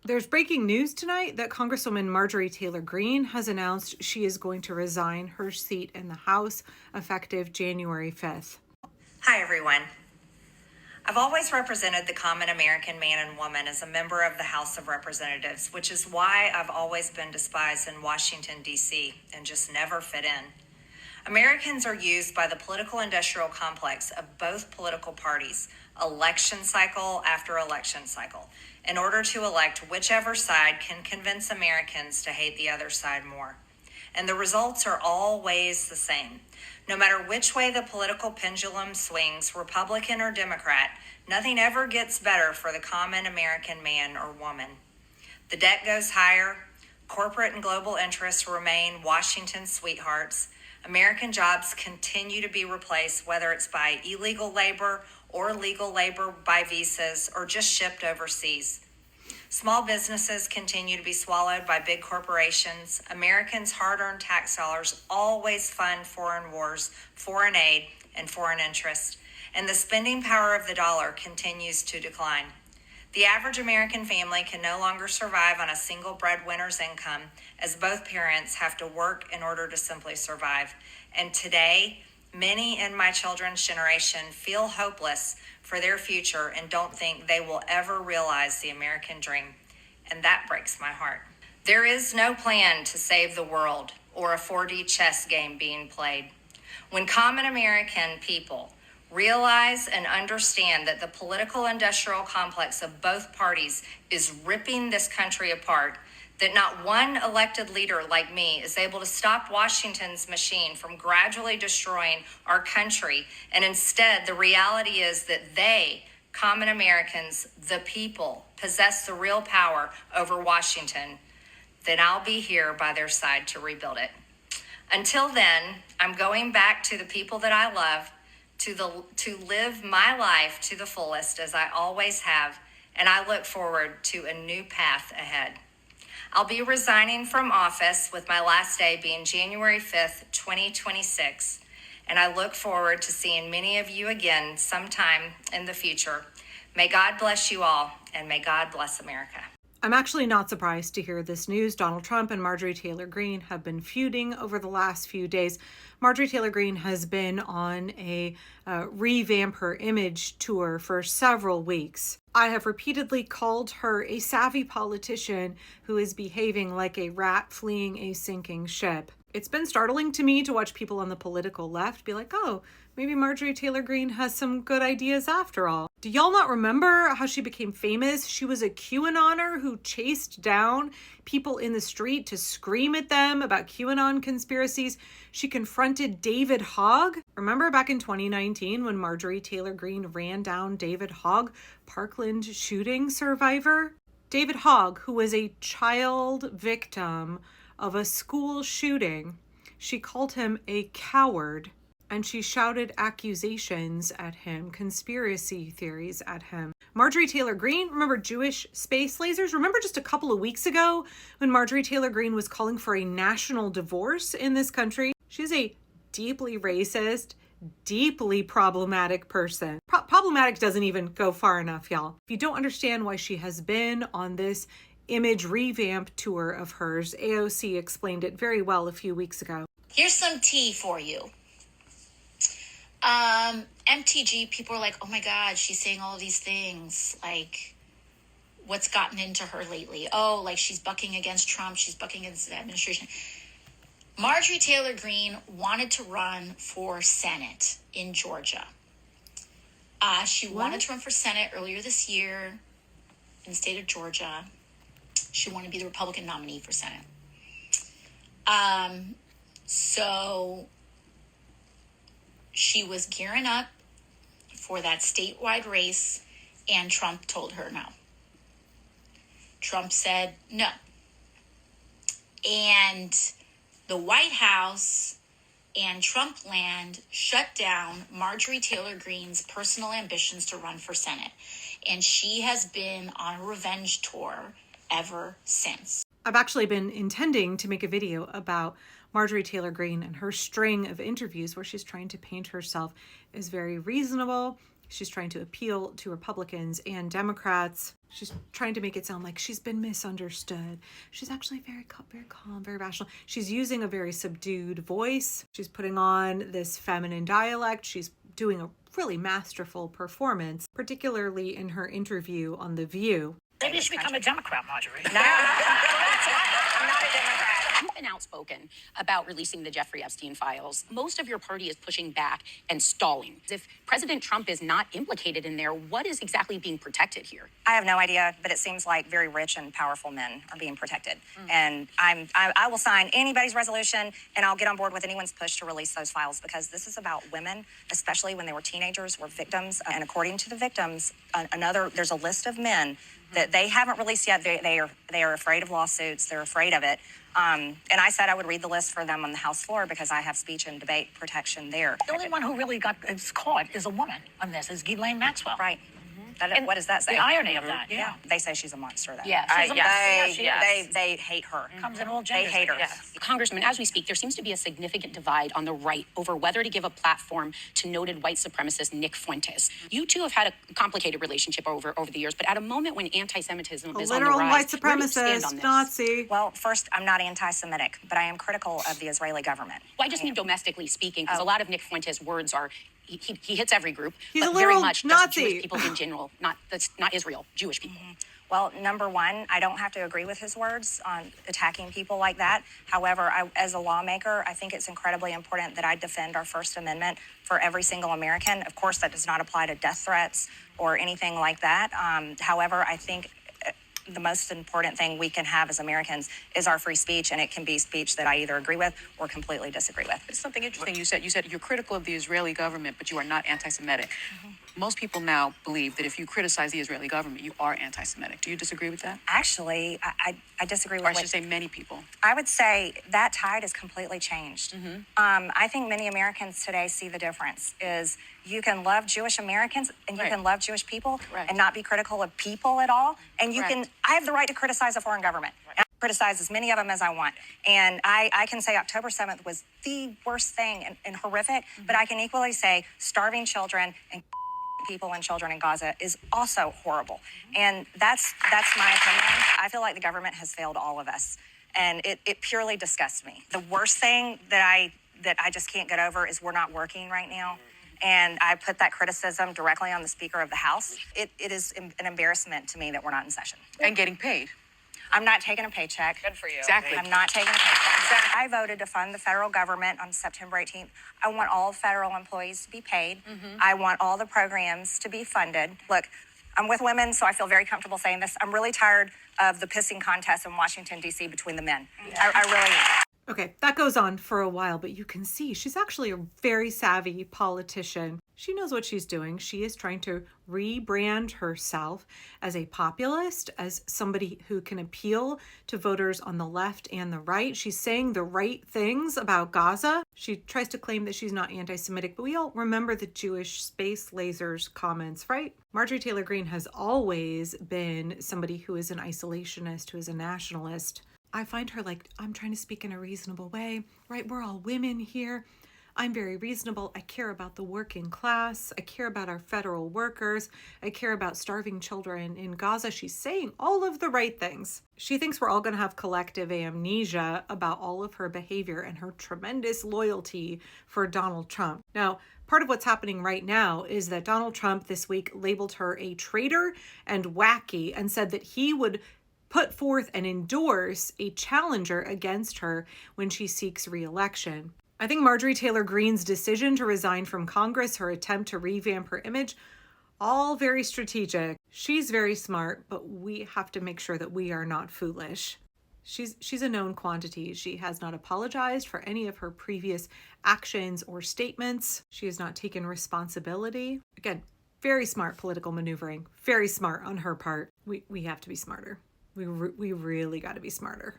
There's breaking news tonight that Congresswoman Marjorie Taylor Greene has announced she is going to resign her seat in the House effective January 5th. Hi, everyone. I've always represented the common American man and woman as a member of the House of Representatives, which is why I've always been despised in Washington, D.C., and just never fit in. Americans are used by the political industrial complex of both political parties, election cycle after election cycle, in order to elect whichever side can convince Americans to hate the other side more. And the results are always the same. No matter which way the political pendulum swings, Republican or Democrat, nothing ever gets better for the common American man or woman. The debt goes higher, corporate and global interests remain Washington's sweethearts, American jobs continue to be replaced, whether it's by illegal labor or legal labor by visas or just shipped overseas. Small businesses continue to be swallowed by big corporations. Americans' hard-earned tax dollars always fund foreign wars, foreign aid, and foreign interest, and the spending power of the dollar continues to decline. The average American family can no longer survive on a single breadwinner's income, as both parents have to work in order to simply survive. And today, many in my children's generation feel hopeless for their future and don't think they will ever realize the American dream. And that breaks my heart. There is no plan to save the world or a 4D chess game being played. When common American people realize and understand that the political industrial complex of both parties is ripping this country apart, that not one elected leader like me is able to stop Washington's machine from gradually destroying our country, and instead the reality is that they, common Americans, the people, possess the real power over Washington, then I'll be here by their side to rebuild it. Until then, I'm going back to the people that I love, to live my life to the fullest as I always have, and I look forward to a new path ahead. I'll be resigning from office with my last day being January 5th, 2026, and I look forward to seeing many of you again sometime in the future. May God bless you all, and may God bless America. I'm actually not surprised to hear this news. Donald Trump and Marjorie Taylor Greene have been feuding over the last few days. Marjorie Taylor Greene has been on a revamp her image tour for several weeks. I have repeatedly called her a savvy politician who is behaving like a rat fleeing a sinking ship. It's been startling to me to watch people on the political left be like, oh, maybe Marjorie Taylor Greene has some good ideas after all. Do y'all not remember how she became famous? She was a QAnoner who chased down people in the street to scream at them about QAnon conspiracies. She confronted David Hogg. Remember back in 2019 when Marjorie Taylor Greene ran down David Hogg, Parkland shooting survivor? David Hogg, who was a child victim of a school shooting, she called him a coward. And she shouted accusations at him, conspiracy theories at him. Marjorie Taylor Greene, remember Jewish space lasers? Remember just a couple of weeks ago when Marjorie Taylor Greene was calling for a national divorce in this country? She's a deeply racist, deeply problematic person. Problematic doesn't even go far enough, y'all. If you don't understand why she has been on this image revamp tour of hers, AOC explained it very well a few weeks ago. Here's some tea for you. MTG, people are like, oh my God, she's saying all of these things. Like, what's gotten into her lately? Oh, like she's bucking against Trump. She's bucking against the administration. Marjorie Taylor Greene wanted to run for Senate in Georgia. She wanted to run for Senate earlier this year in the state of Georgia. She wanted to be the Republican nominee for Senate. So she was gearing up for that statewide race, and Trump told her no. Trump said no. And the White House and Trump land shut down Marjorie Taylor Greene's personal ambitions to run for Senate. And she has been on a revenge tour ever since. I've actually been intending to make a video about Marjorie Taylor Greene and her string of interviews where she's trying to paint herself as very reasonable She's trying to appeal to Republicans and Democrats. She's trying to make it sound like she's been misunderstood. She's actually very calm, very rational. She's using a very subdued voice. She's putting on this feminine dialect. She's doing a really masterful performance, particularly in her interview on The View. Maybe you should become a Democrat, Marjorie. No, that's why I'm not a Democrat. You've been outspoken about releasing the Jeffrey Epstein files. Most of your party is pushing back and stalling. If President Trump is not implicated in there, what is exactly being protected here? I have no idea, but it seems like very rich and powerful men are being protected. And I will sign anybody's resolution, and I'll get on board with anyone's push to release those files, because this is about women, especially when they were teenagers, were victims. And according to the victims, there's a list of men that they haven't released yet. They are afraid of lawsuits. They're afraid of it. And I said I would read the list for them on the House floor because I have speech and debate protection there. The only one who really is caught is a woman on this, is Ghislaine Maxwell. Right. What does that say? The irony of that, yeah. They say she's a monster, though. Yes. They hate her. Comes in all genders. They hate her. Yes. Congressman, as we speak, there seems to be a significant divide on the right over whether to give a platform to noted white supremacist Nick Fuentes. You two have had a complicated relationship over the years, but at a moment when anti-Semitism is on the Literal rise, white where do you stand on supremacist, this? Nazi. Well, first, I'm not anti-Semitic, but I am critical of the Israeli government. Well, I just mean domestically speaking, because a lot of Nick Fuentes' words are he hits every group, He's but a very literal much Nazi. Jewish people in general, not Israel, Jewish people. Well, number one, I don't have to agree with his words on attacking people like that. However, as a lawmaker, I think it's incredibly important that I defend our First Amendment for every single American. Of course, that does not apply to death threats or anything like that. However, I think the most important thing we can have as Americans is our free speech, and it can be speech that I either agree with or completely disagree with. It's something interesting you said. You said you're critical of the Israeli government, but you are not anti-Semitic. Most people now believe that if you criticize the Israeli government, you are anti-Semitic. Do you disagree with that? Actually, I disagree with Or I should say many people. I would say that tide has completely changed. I think many Americans today see the difference is you can love Jewish Americans and you Right. can love Jewish people Right. and not be critical of people at all. And you Correct. I have the right to criticize a foreign government. And I criticize as many of them as I want. And I can say October 7th was the worst thing and horrific, but I can equally say starving children and people and children in Gaza is also horrible. And that's my opinion. I feel like the government has failed all of us. And it purely disgusts me. The worst thing that I just can't get over is we're not working right now. And I put that criticism directly on the Speaker of the House. It is an embarrassment to me that we're not in session. And getting paid. I'm not taking a paycheck. Good for you. Exactly. I'm not taking a paycheck. I voted to fund the federal government on September 18th. I want all federal employees to be paid. I want all the programs to be funded. Look, I'm with women, so I feel very comfortable saying this. I'm really tired of the pissing contest in Washington, D.C. between the men. I really am. Okay, that goes on for a while, but you can see she's actually a very savvy politician. She knows what she's doing. She is trying to rebrand herself as a populist, as somebody who can appeal to voters on the left and the right. She's saying the right things about Gaza. She tries to claim that she's not anti-Semitic, but we all remember the Jewish space lasers comments, right? Marjorie Taylor Greene has always been somebody who is an isolationist, who is a nationalist. I find her like, I'm trying to speak in a reasonable way, right? We're all women here. I'm very reasonable. I care about the working class. I care about our federal workers. I care about starving children in Gaza. She's saying all of the right things. She thinks we're all going to have collective amnesia about all of her behavior and her tremendous loyalty for Donald Trump. Now, part of what's happening right now is that Donald Trump this week labeled her a traitor and wacky and said that he would put forth and endorse a challenger against her when she seeks re-election. I think Marjorie Taylor Greene's decision to resign from Congress, her attempt to revamp her image, all very strategic. She's very smart, but we have to make sure that we are not foolish. She's a known quantity. She has not apologized for any of her previous actions or statements. She has not taken responsibility. Again, very smart political maneuvering. Very smart on her part. We have to be smarter. We really got to be smarter.